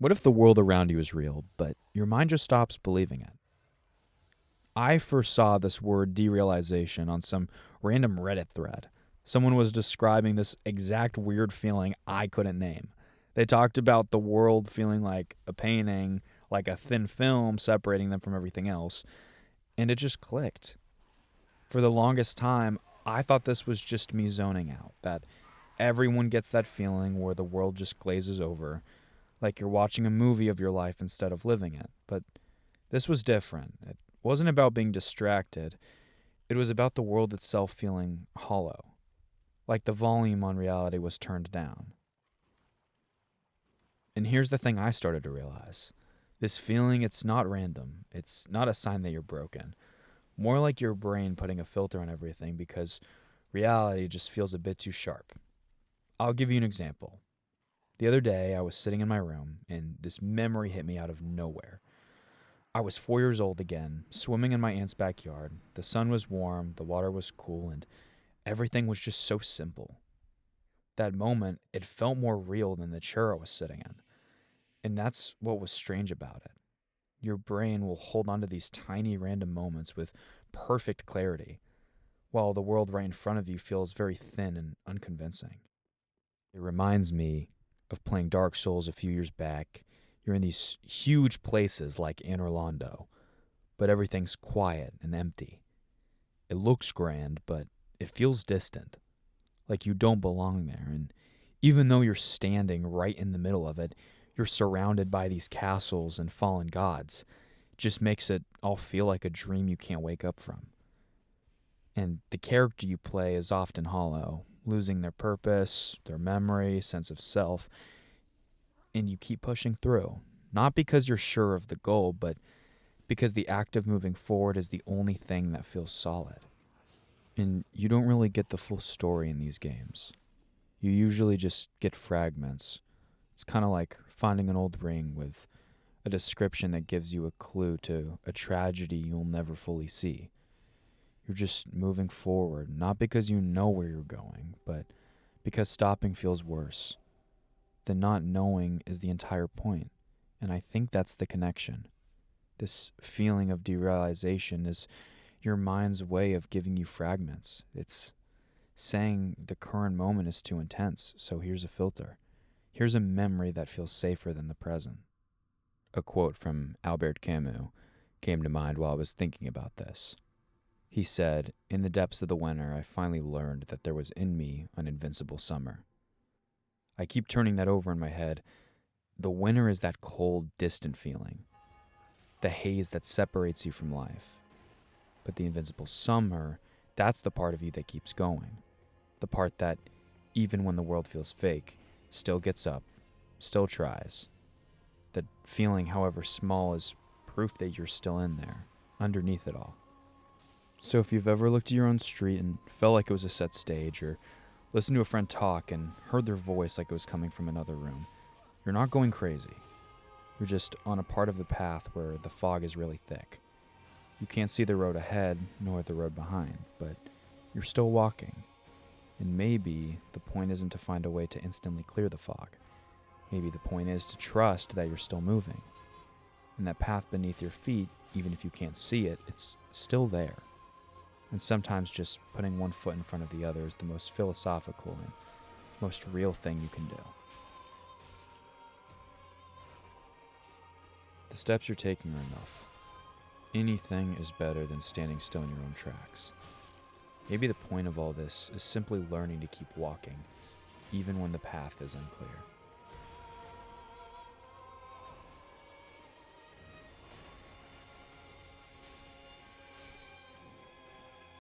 What if the world around you is real, but your mind just stops believing it? I first saw this word derealization on some random Reddit thread. Someone was describing this exact weird feeling I couldn't name. They talked about the world feeling like a painting, like a thin film separating them from everything else, and it just clicked. For the longest time, I thought this was just me zoning out, that everyone gets that feeling where the world just glazes over, like you're watching a movie of your life instead of living it. But this was different. It wasn't about being distracted, it was about the world itself feeling hollow, like the volume on reality was turned down. And here's the thing I started to realize. This feeling, it's not random. It's not a sign that you're broken. More like your brain putting a filter on everything because reality just feels a bit too sharp. I'll give you an example. The other day, I was sitting in my room, and this memory hit me out of nowhere. I was 4 years old again, swimming in my aunt's backyard. The sun was warm, the water was cool, and everything was just so simple. That moment, it felt more real than the chair I was sitting in. And that's what was strange about it. Your brain will hold on to these tiny random moments with perfect clarity, while the world right in front of you feels very thin and unconvincing. It reminds me of playing Dark Souls a few years back. You're in these huge places like Anne Orlando, but everything's quiet and empty. It looks grand, but it feels distant, like you don't belong there. And even though you're standing right in the middle of it, you're surrounded by these castles and fallen gods. It just makes it all feel like a dream you can't wake up from. And the character you play is often hollow, losing their purpose, their memory, sense of self, and you keep pushing through. Not because you're sure of the goal, but because the act of moving forward is the only thing that feels solid. And you don't really get the full story in these games. You usually just get fragments. It's kind of like finding an old ring with a description that gives you a clue to a tragedy you'll never fully see. You're just moving forward, not because you know where you're going, but because stopping feels worse. The not knowing is the entire point, and I think that's the connection. This feeling of derealization is your mind's way of giving you fragments. It's saying the current moment is too intense, so here's a filter. Here's a memory that feels safer than the present. A quote from Albert Camus came to mind while I was thinking about this. He said, "In the depths of the winter, I finally learned that there was in me an invincible summer." I keep turning that over in my head. The winter is that cold, distant feeling, the haze that separates you from life. But the invincible summer, that's the part of you that keeps going. The part that, even when the world feels fake, still gets up, still tries. That feeling, however small, is proof that you're still in there, underneath it all. So if you've ever looked at your own street and felt like it was a set stage, or listened to a friend talk and heard their voice like it was coming from another room, you're not going crazy. You're just on a part of the path where the fog is really thick. You can't see the road ahead, nor the road behind, but you're still walking. And maybe the point isn't to find a way to instantly clear the fog. Maybe the point is to trust that you're still moving. And that path beneath your feet, even if you can't see it, it's still there. And sometimes just putting one foot in front of the other is the most philosophical and most real thing you can do. The steps you're taking are enough. Anything is better than standing still in your own tracks. Maybe the point of all this is simply learning to keep walking, even when the path is unclear.